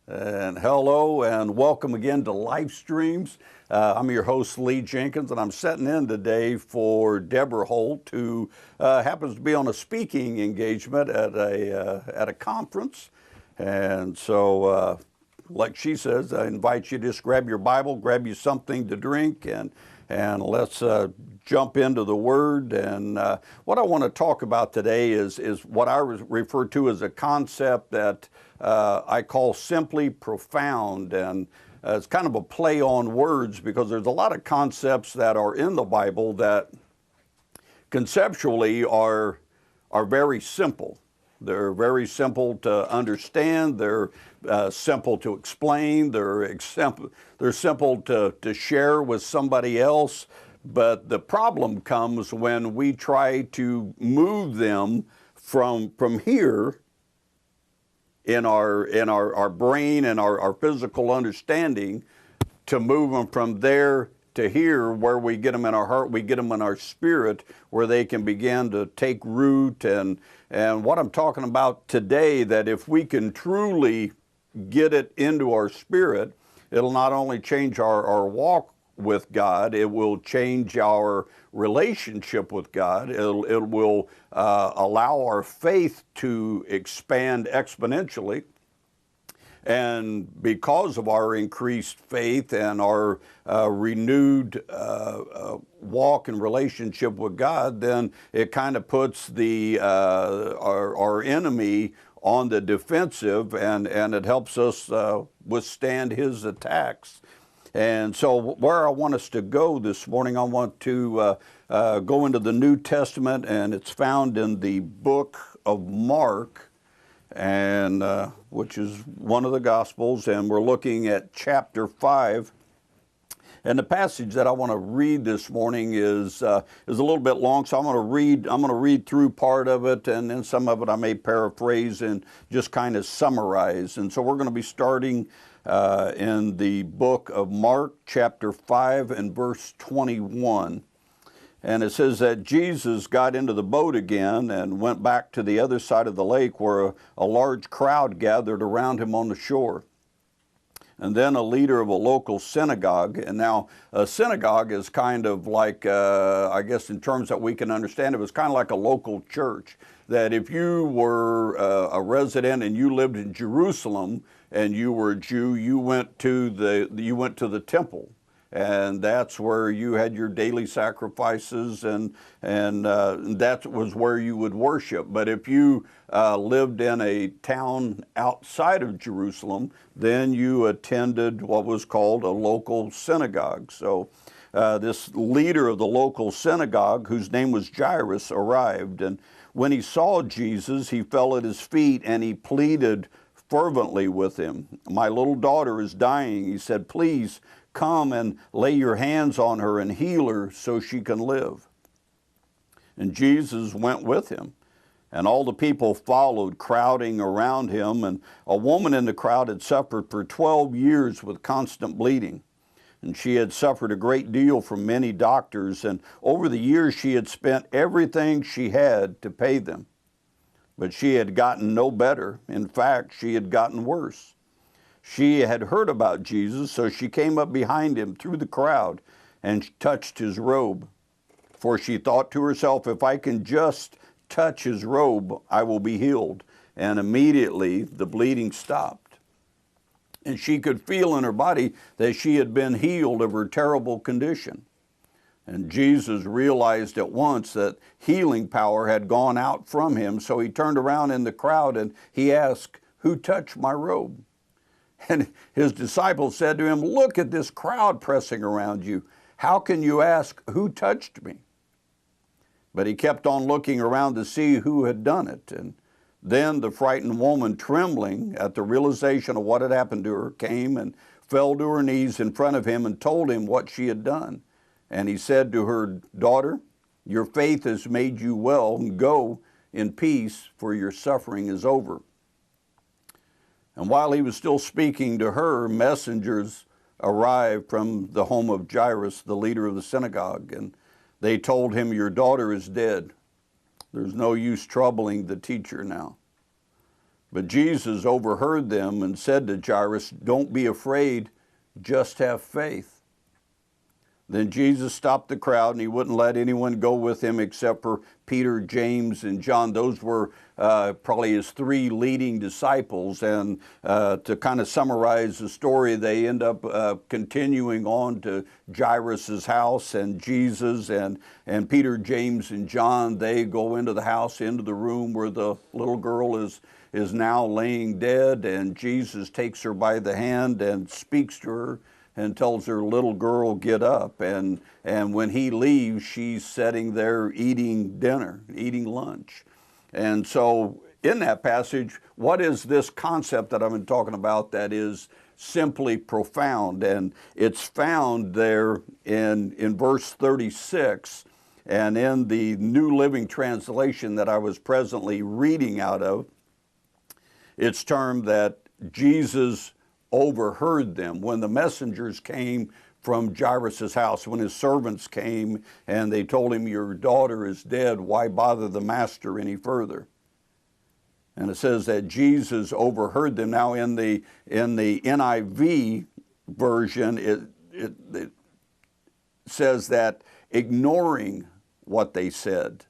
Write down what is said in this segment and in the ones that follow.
And hello and welcome again to Lifestreams. I'm your host, Lee Jenkins, and I'm sitting in today for Debra Holt, who happens to be on a speaking engagement at a conference. And so, like she says, I invite you to just grab your Bible, grab you something to drink, and let's jump into the Word. And what I want to talk about today is what I refer to as a concept that I call simply profound. And it's kind of a play on words because there's a lot of concepts that are in the Bible that conceptually are very simple. They're very simple to understand. They're simple to explain. They're simple to share with somebody else. But the problem comes when we try to move them from here in our brain and our physical understanding to move them from there to here, where we get them in our heart, we get them in our spirit, where they can begin to take root. And what I'm talking about today, that if we can truly get it into our spirit, it'll not only change our walk with God, it will change our relationship with God. It will allow our faith to expand exponentially. And because of our increased faith and our renewed walk and relationship with God, then it kind of puts our enemy on the defensive, and it helps us withstand his attacks. And so where I want us to go this morning, I want to go into the New Testament, and it's found in the book of Mark, and which is one of the Gospels, and we're looking at chapter 5. And the passage that I want to read this morning is a little bit long, so I'm going to read through part of it, and then some of it I may paraphrase and just kind of summarize. And so we're going to be starting in the book of Mark, chapter 5 and verse 21. And it says that Jesus got into the boat again and went back to the other side of the lake, where a large crowd gathered around him on the shore. And then a leader of a local synagogue, and now a synagogue is kind of like, I guess in terms that we can understand, it was kind of like a local church, that if you were a resident and you lived in Jerusalem and you were a Jew, you went to the temple. And that's where you had your daily sacrifices, and that was where you would worship. But if you lived in a town outside of Jerusalem, then you attended what was called a local synagogue. So this leader of the local synagogue, whose name was Jairus, arrived. And when he saw Jesus, he fell at his feet and he pleaded fervently with him. "My little daughter is dying," he said. "Please come and lay your hands on her and heal her so she can live." And Jesus went with him, and all the people followed, crowding around him. And a woman in the crowd had suffered for 12 years with constant bleeding. And she had suffered a great deal from many doctors, and over the years she had spent everything she had to pay them. But she had gotten no better. In fact, she had gotten worse. She had heard about Jesus, so she came up behind him through the crowd and touched his robe. For she thought to herself, "If I can just touch his robe, I will be healed." And immediately the bleeding stopped. And she could feel in her body that she had been healed of her terrible condition. And Jesus realized at once that healing power had gone out from him, so he turned around in the crowd and he asked, "Who touched my robe?" And his disciples said to him, "Look at this crowd pressing around you. How can you ask, 'Who touched me?'" But he kept on looking around to see who had done it. And then the frightened woman, trembling at the realization of what had happened to her, came and fell to her knees in front of him and told him what she had done. And he said to her, "Daughter, your faith has made you well, and go in peace, for your suffering is over." And while he was still speaking to her, messengers arrived from the home of Jairus, the leader of the synagogue, and they told him, "Your daughter is dead. There's no use troubling the teacher now." But Jesus overheard them and said to Jairus, "Don't be afraid, just have faith." Then Jesus stopped the crowd, and he wouldn't let anyone go with him except for Peter, James, and John. Those were probably his three leading disciples. And to kind of summarize the story, they end up continuing on to Jairus' house, and Jesus and Peter, James, and John, they go into the house, into the room where the little girl is now laying dead, and Jesus takes her by the hand and speaks to her and tells her, "Little girl, get up." And when he leaves, she's sitting there eating dinner, eating lunch. And so in that passage, what is this concept that I've been talking about that is simply profound? And it's found there in verse 36, and in the New Living Translation that I was presently reading out of, it's termed that Jesus overheard them. When the messengers came from Jairus' house, when his servants came and they told him, "Your daughter is dead, why bother the master any further?" And it says that Jesus overheard them. Now in the NIV version, it says that ignoring what they said.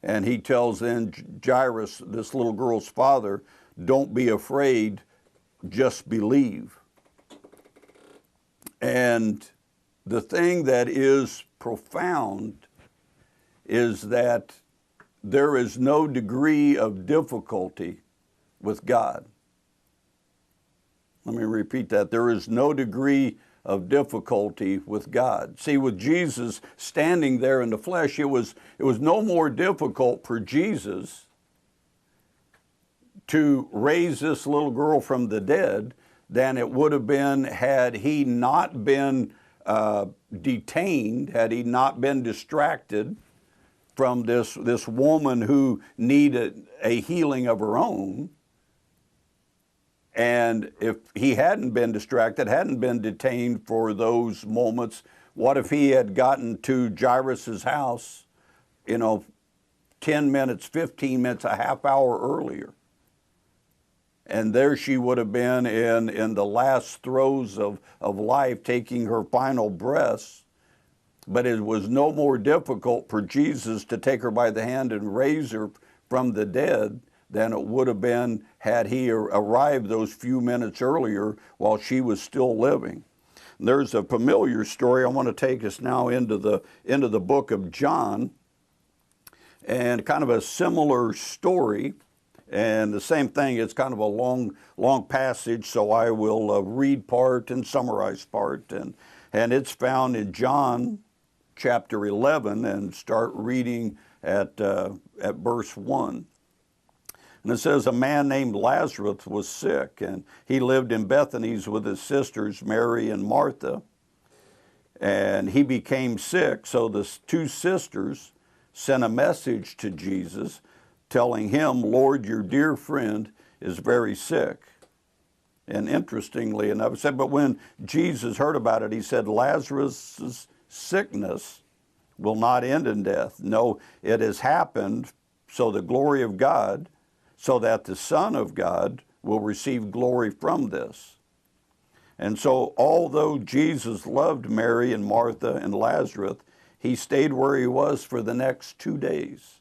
And he tells then Jairus, this little girl's father, "Don't be afraid, just believe." And the thing that is profound is that there is no degree of difficulty with God. Let me repeat that. There is no degree of difficulty with God. See, with Jesus standing there in the flesh, it was no more difficult for Jesus to raise this little girl from the dead than it would have been had he not been detained, had he not been distracted from this woman who needed a healing of her own. And if he hadn't been distracted, hadn't been detained for those moments, what if he had gotten to Jairus' house, 10 minutes, 15 minutes, a half hour earlier? And there she would have been in the last throes of life, taking her final breaths. But it was no more difficult for Jesus to take her by the hand and raise her from the dead than it would have been had he arrived those few minutes earlier while she was still living. And there's a familiar story. I want to take us now into the book of John, and kind of a similar story. And the same thing, it's kind of a long passage, so I will read part and summarize part. And it's found in John chapter 11, and start reading at verse 1. And it says, "A man named Lazarus was sick, and he lived in Bethany with his sisters Mary and Martha. And he became sick, so the two sisters sent a message to Jesus, telling him, 'Lord, your dear friend is very sick.' And interestingly enough, it said, but when Jesus heard about it, he said, 'Lazarus' sickness will not end in death. No, it has happened so the glory of God, so that the Son of God will receive glory from this.' And so although Jesus loved Mary and Martha and Lazarus, he stayed where he was for the next 2 days.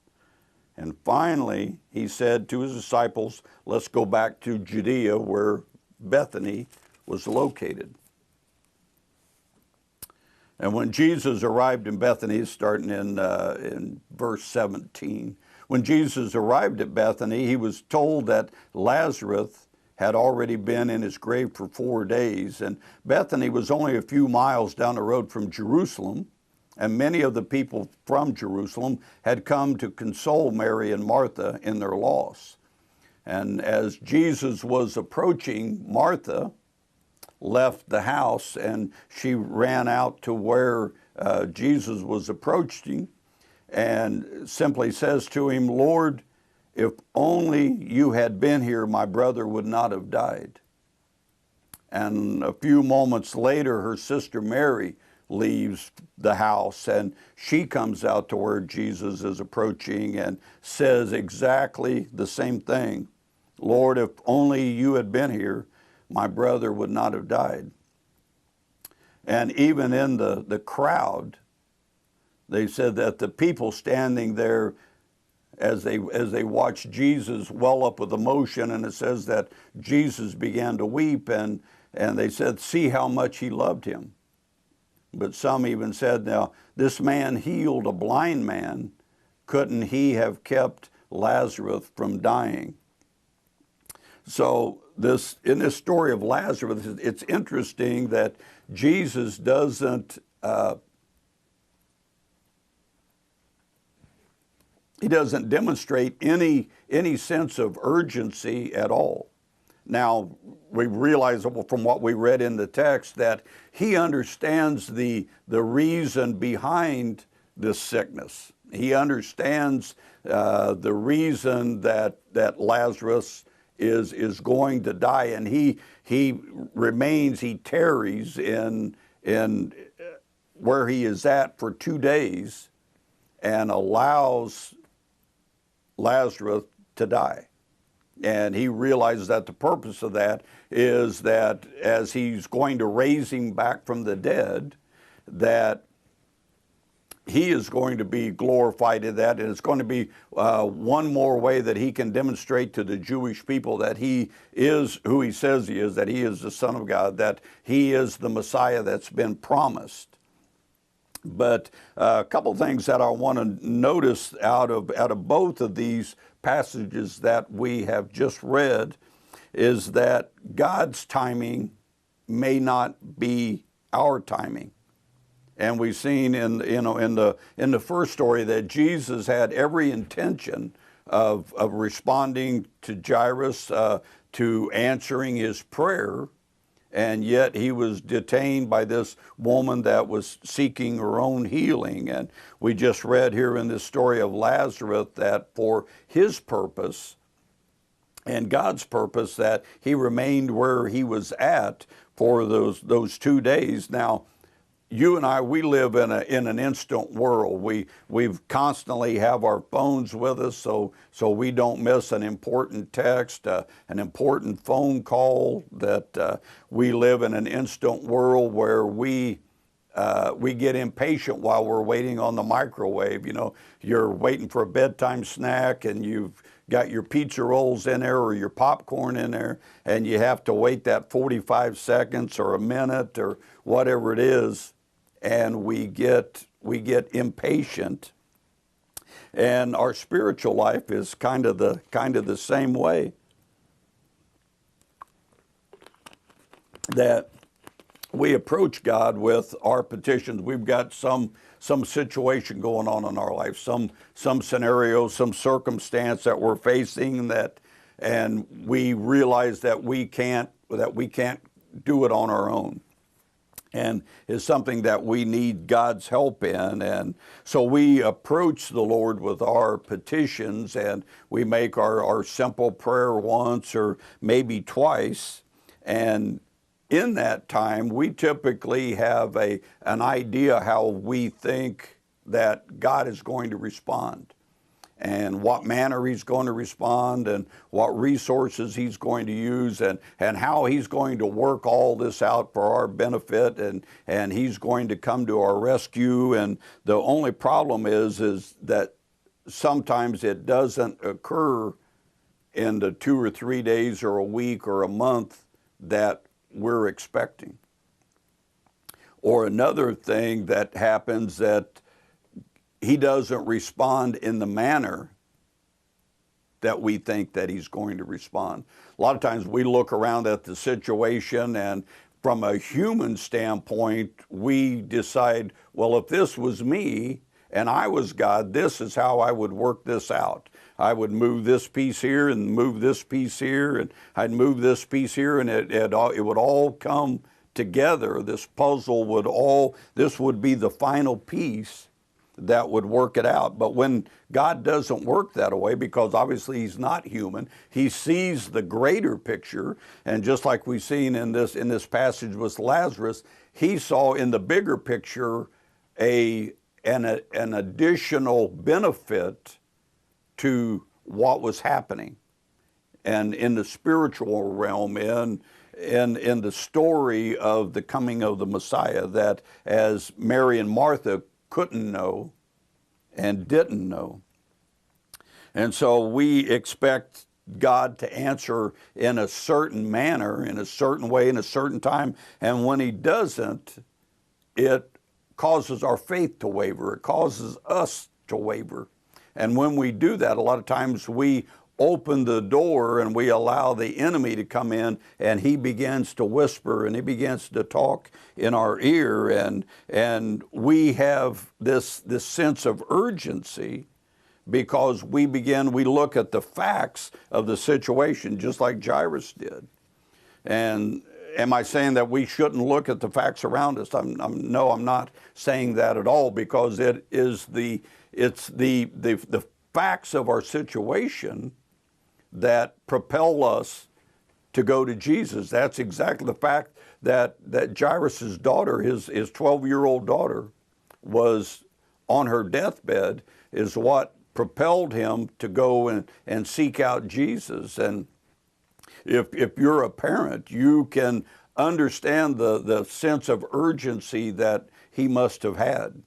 And finally, he said to his disciples, 'Let's go back to Judea where Bethany was located.' And when Jesus arrived in Bethany, starting in verse 17, when Jesus arrived at Bethany, he was told that Lazarus had already been in his grave for 4 days. And Bethany was only a few miles down the road from Jerusalem. And many of the people from Jerusalem had come to console Mary and Martha in their loss. And as Jesus was approaching, Martha left the house, and she ran out to where Jesus was approaching, and simply says to him, 'Lord, if only you had been here, my brother would not have died.' And a few moments later, her sister Mary leaves the house, and she comes out to where Jesus is approaching and says exactly the same thing. Lord, if only you had been here, my brother would not have died. And even in the crowd, they said that the people standing there as they watched Jesus well up with emotion, and it says that Jesus began to weep, and they said, see how much he loved him. But some even said, now, this man healed a blind man. Couldn't he have kept Lazarus from dying? So in this story of Lazarus, it's interesting that Jesus doesn't he doesn't demonstrate any sense of urgency at all. Now, we realize from what we read in the text that he understands the reason behind this sickness. He understands the reason that Lazarus is going to die, and he tarries in where he is at for 2 days and allows Lazarus to die. And he realizes that the purpose of that is that as he's going to raise him back from the dead, that he is going to be glorified in that, and it's going to be one more way that he can demonstrate to the Jewish people that he is who he says he is, that he is the Son of God, that he is the Messiah that's been promised. But a couple things that I want to notice out of both of these passages that we have just read is that God's timing may not be our timing. And we've seen in the first story that Jesus had every intention of responding to Jairus, to answering his prayer, and yet he was detained by this woman that was seeking her own healing. And we just read here in this story of Lazarus that for his purpose and God's purpose, that he remained where he was at for those 2 days. Now, you and I, we live in an instant world. We've constantly have our phones with us, so we don't miss an important text, an important phone call. That we live in an instant world where we get impatient while we're waiting on the microwave. You know, you're waiting for a bedtime snack, and you've got your pizza rolls in there or your popcorn in there, and you have to wait that 45 seconds or a minute or whatever it is. And we get impatient, and our spiritual life is kind of the same way. That we approach God with our petitions. We've got some situation going on in our life, some scenario, some circumstance that we're facing, and we realize that we can't do it on our own, and is something that we need God's help in. And so we approach the Lord with our petitions, and we make our simple prayer once or maybe twice. And in that time, we typically have an idea how we think that God is going to respond, and what manner he's going to respond, and what resources he's going to use, and how he's going to work all this out for our benefit, and he's going to come to our rescue. And the only problem is that sometimes it doesn't occur in the 2 or 3 days or a week or a month that we're expecting. Or another thing that happens, that he doesn't respond in the manner that we think that he's going to respond. A lot of times we look around at the situation, and from a human standpoint, we decide, well, if this was me and I was God, this is how I would work this out. I would move this piece here and move this piece here, and I'd move this piece here, and it would all come together. This puzzle this would be the final piece that would work it out. But when God doesn't work that way, because obviously he's not human, he sees the greater picture. And just like we've seen in this passage with Lazarus, he saw in the bigger picture an additional benefit to what was happening. and in the spiritual realm, in the story of the coming of the Messiah, that as Mary and Martha couldn't know and didn't know. And so we expect God to answer in a certain manner, in a certain way, in a certain time. And when he doesn't, it causes our faith to waver. It causes us to waver. And when we do that, a lot of times we open the door and we allow the enemy to come in, and he begins to whisper and he begins to talk in our ear. And we have this sense of urgency because we look at the facts of the situation just like Jairus did. And am I saying that we shouldn't look at the facts around us? No, I'm not saying that at all, because it's the facts of our situation that propel us to go to Jesus. That's exactly the fact that Jairus' daughter, his 12-year-old daughter, was on her deathbed, is what propelled him to go and seek out Jesus. And if you're a parent, you can understand the sense of urgency that he must have had,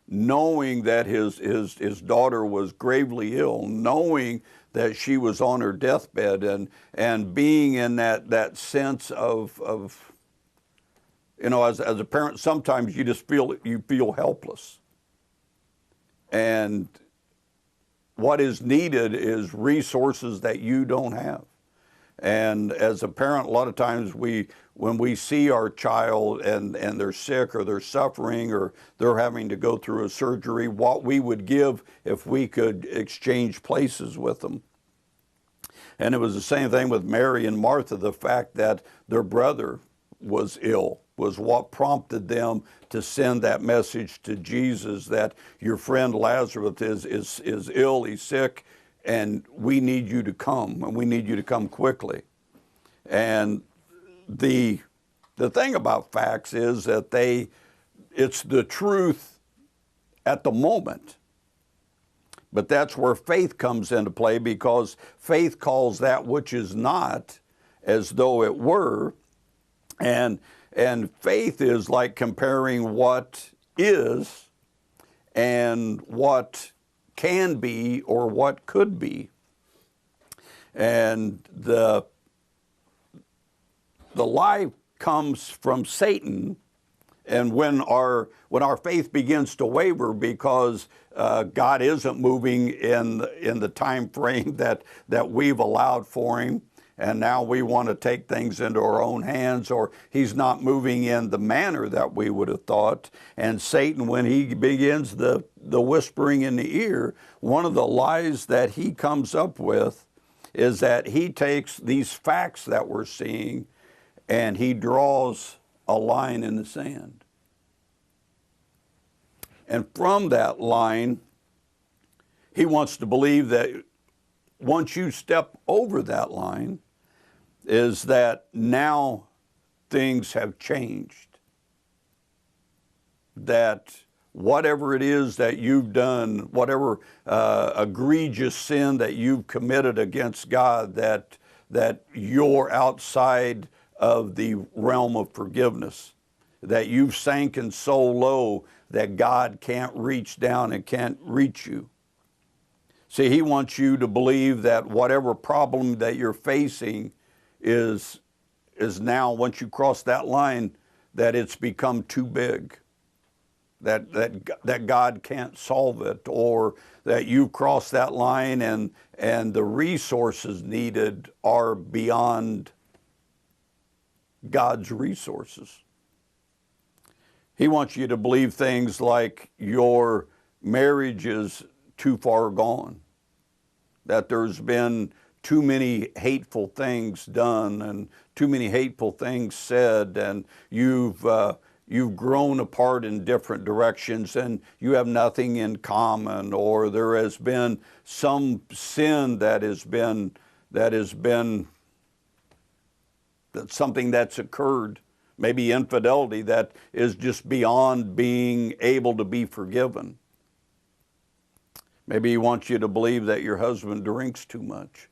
knowing that his daughter was gravely ill, knowing that she was on her deathbed, and being in that sense of as a parent, sometimes you just feel helpless. And what is needed is resources that you don't have. And as a parent, a lot of times when we see our child and they're sick or they're suffering or they're having to go through a surgery, what we would give if we could exchange places with them. And it was the same thing with Mary and Martha. The fact that their brother was ill was what prompted them to send that message to Jesus that your friend Lazarus is ill, he's sick, and we need you to come, and we need you to come quickly. And the thing about facts is that it's the truth at the moment. But that's where faith comes into play, because faith calls that which is not as though it were. And faith is like comparing what is and what can be or what could be. And the lie comes from Satan. And when our faith begins to waver because God isn't moving in the time frame that we've allowed for him, and now we want to take things into our own hands, or he's not moving in the manner that we would have thought. And Satan, when he begins the whispering in the ear, one of the lies that he comes up with is that he takes these facts that we're seeing and he draws a line in the sand. And from that line, he wants to believe that once you step over that line, is that now things have changed. That whatever it is that you've done, whatever egregious sin that you've committed against God, that you're outside of the realm of forgiveness, that you've sanken so low that God can't reach down and can't reach you. See, he wants you to believe that whatever problem that you're facing is now, once you cross that line, that it's become too big, that God can't solve it, or that you've crossed that line and the resources needed are beyond God's resources. He wants you to believe things like your marriage is too far gone, that there's been too many hateful things done and too many hateful things said, and you've grown apart in different directions and you have nothing in common, or there has been some sin that's something that's occurred, maybe infidelity, that is just beyond being able to be forgiven. Maybe he wants you to believe that your husband drinks too much.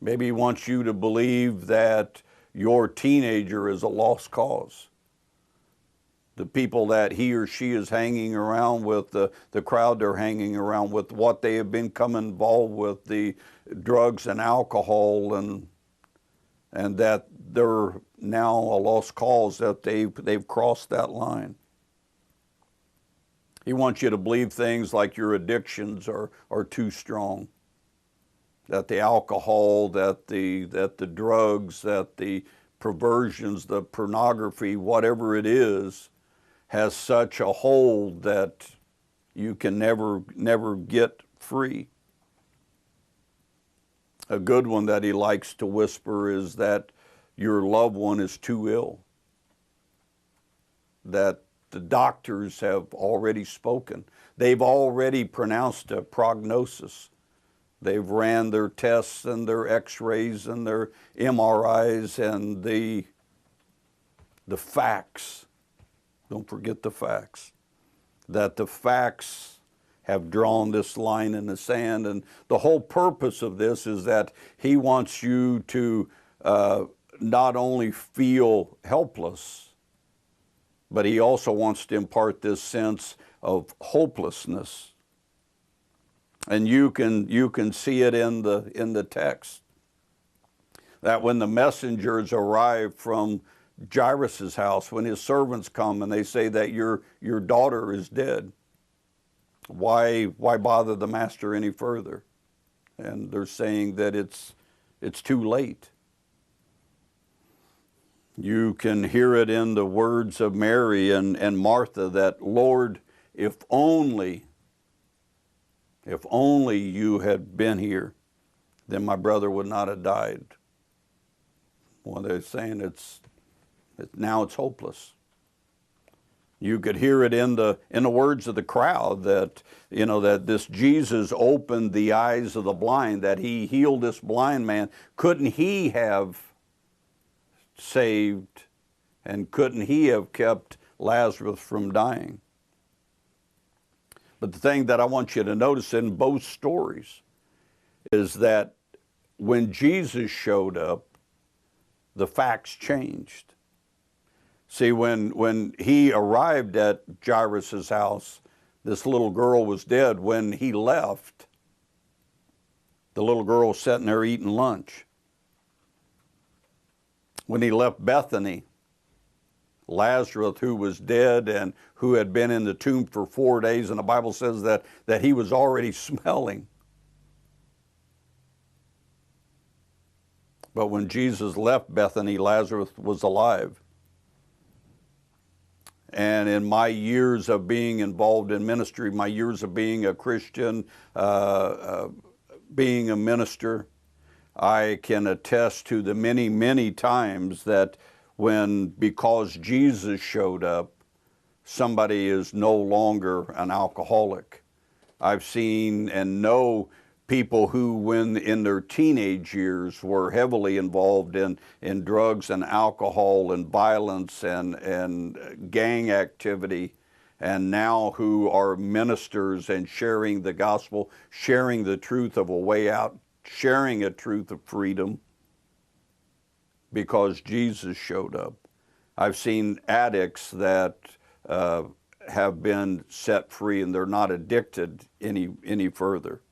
Maybe he wants you to believe that your teenager is a lost cause. The people that he or she is hanging around with, the crowd they're hanging around with, what they have become involved with, the drugs and alcohol, and that they're now a lost cause, that they've crossed that line. He wants you to believe things like your addictions are too strong, that the alcohol, that the drugs, that the perversions, the pornography, whatever it is, has such a hold that you can never get free. A good one that he likes to whisper is that your loved one is too ill, that the doctors have already spoken. They've already pronounced a prognosis. They've ran their tests and their x-rays and their MRIs and the facts. Don't forget the facts. That the facts have drawn this line in the sand. And the whole purpose of this is that he wants you to not only feel helpless, but he also wants to impart this sense of hopelessness. And you can see it in the text. That when the messengers arrive from Jairus' house, when his servants come and they say that your daughter is dead, why bother the master any further? And they're saying that it's too late. You can hear it in the words of Mary and Martha that, Lord, if only you had been here, then my brother would not have died. Well, they're saying now it's hopeless. You could hear it in the words of the crowd that, that this Jesus opened the eyes of the blind, that he healed this blind man. Couldn't he have saved, and couldn't he have kept Lazarus from dying? But the thing that I want you to notice in both stories is that when Jesus showed up, the facts changed. See, when he arrived at Jairus' house, this little girl was dead. When he left, the little girl was sitting there eating lunch. When he left Bethany, Lazarus, who was dead and who had been in the tomb for 4 days, and the Bible says that he was already smelling. But when Jesus left Bethany, Lazarus was alive. And in my years of being involved in ministry, my years of being a Christian, being a minister, I can attest to the many, many times that because Jesus showed up, somebody is no longer an alcoholic. I've seen and know people who, when in their teenage years, were heavily involved in drugs and alcohol and violence and gang activity, and now who are ministers and sharing the gospel, sharing the truth of a way out, sharing a truth of freedom because Jesus showed up. I've seen addicts that have been set free and they're not addicted any further.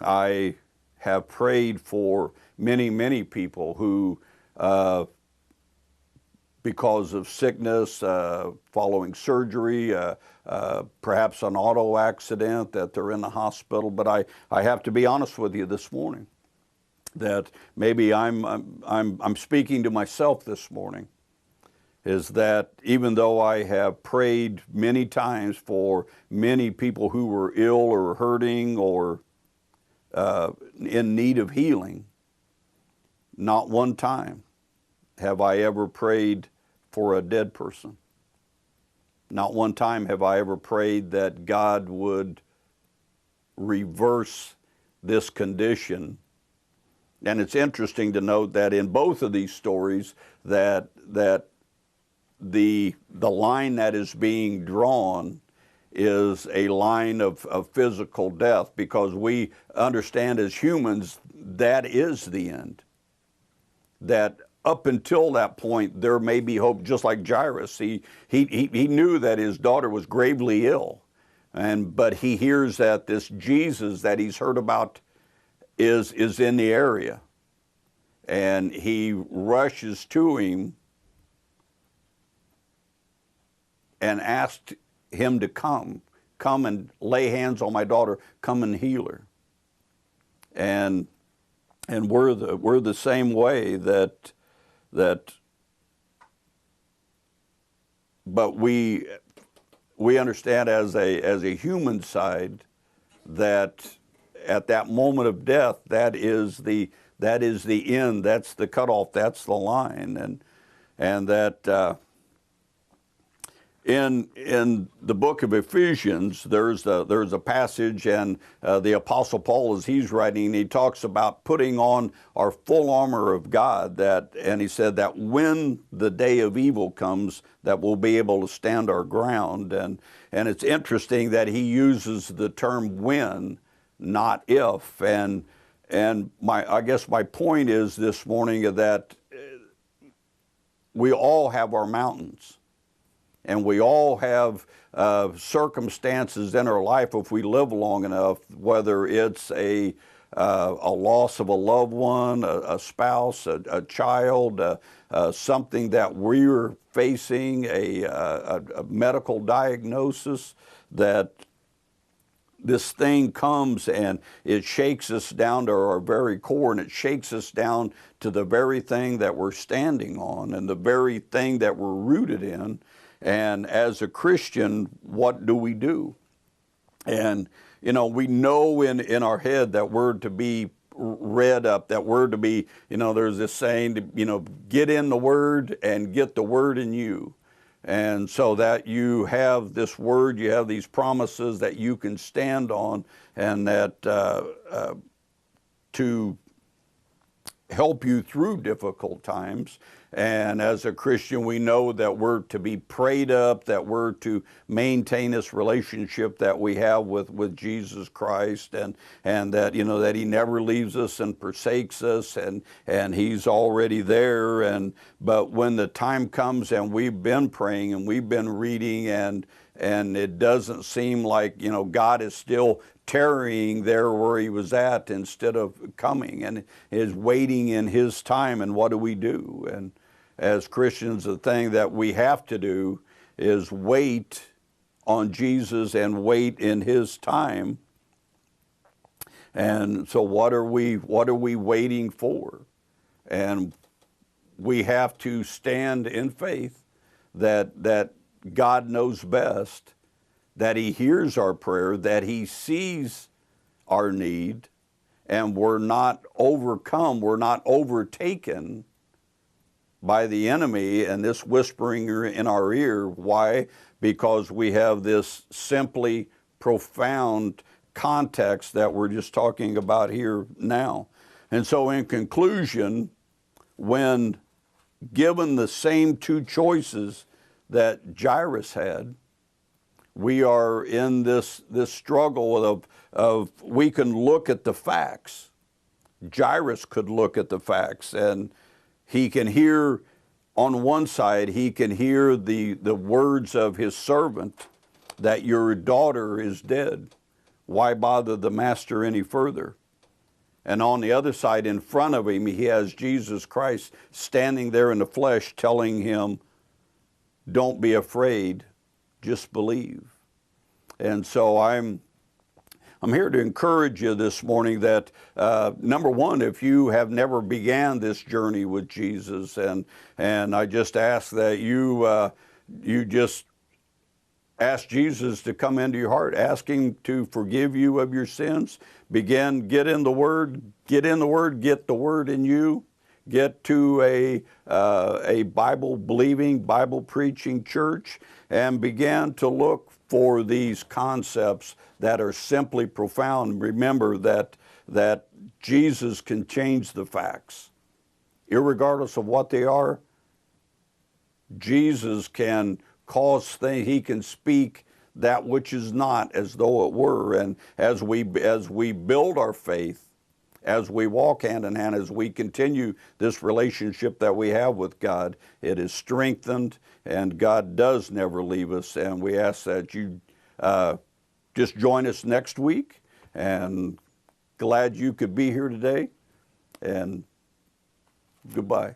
I have prayed for many, many people who, because of sickness, following surgery, perhaps an auto accident, that they're in the hospital. But I have to be honest with you this morning, that maybe I'm speaking to myself this morning, is that even though I have prayed many times for many people who were ill or hurting or in need of healing, not one time have I ever prayed for a dead person. Not one time have I ever prayed that God would reverse this condition. And it's interesting to note that in both of these stories that the line that is being drawn is a line of physical death, because we understand as humans that is the end. That up until that point there may be hope, just like Jairus. He knew that his daughter was gravely ill, but he hears that this Jesus that he's heard about is in the area, and he rushes to him and asked him to come and lay hands on my daughter, come and heal her. And we're the same way but we understand as a human side that at that moment of death, that is the end, that's the cutoff, that's the line, and that in the book of Ephesians, there's a passage, and the Apostle Paul, as he's writing, he talks about putting on our full armor of God, and he said that when the day of evil comes, that we'll be able to stand our ground. And it's interesting that he uses the term when, not if. And I guess my point is this morning that we all have our mountains. And we all have circumstances in our life, if we live long enough, whether it's a loss of a loved one, a spouse, a child, something that we're facing, a medical diagnosis, that this thing comes and it shakes us down to our very core, and it shakes us down to the very thing that we're standing on and the very thing that we're rooted in. And as a Christian, what do? And, we know in our head that we're to be read up, that we're to be, there's this saying, get in the Word and get the Word in you. And so that you have this Word, you have these promises that you can stand on, and that to help you through difficult times. And as a Christian, we know that we're to be prayed up, that we're to maintain this relationship that we have with Jesus Christ, and that, that He never leaves us and forsakes us, and He's already there. But when the time comes and we've been praying and we've been reading, and it doesn't seem like, God is still tarrying there where He was at instead of coming, and is waiting in His time, and what do? And as Christians, the thing that we have to do is wait on Jesus and wait in His time. And so what are we waiting for? And we have to stand in faith that God knows best, that He hears our prayer, that He sees our need, and we're not overcome, we're not overtaken by the enemy and this whispering in our ear. Why? Because we have this simply profound context that we're just talking about here now. And so in conclusion, when given the same two choices that Jairus had, we are in this struggle of we can look at the facts. Jairus could look at the facts, and he can hear, on one side, he can hear the words of his servant that your daughter is dead. Why bother the master any further? And on the other side, in front of him, he has Jesus Christ standing there in the flesh telling him, don't be afraid, just believe. And so I'm here to encourage you this morning that, number one, if you have never began this journey with Jesus, and I just ask that you just ask Jesus to come into your heart, ask Him to forgive you of your sins, get in the Word, get the Word in you, get to a Bible-believing, Bible-preaching church, and begin to look for these concepts that are simply profound. Remember that Jesus can change the facts. Irregardless of what they are, Jesus can cause things, He can speak that which is not as though it were. And as we build our faith, as we walk hand in hand, as we continue this relationship that we have with God, it is strengthened, and God does never leave us. And we ask that you just join us next week, and glad you could be here today, and goodbye.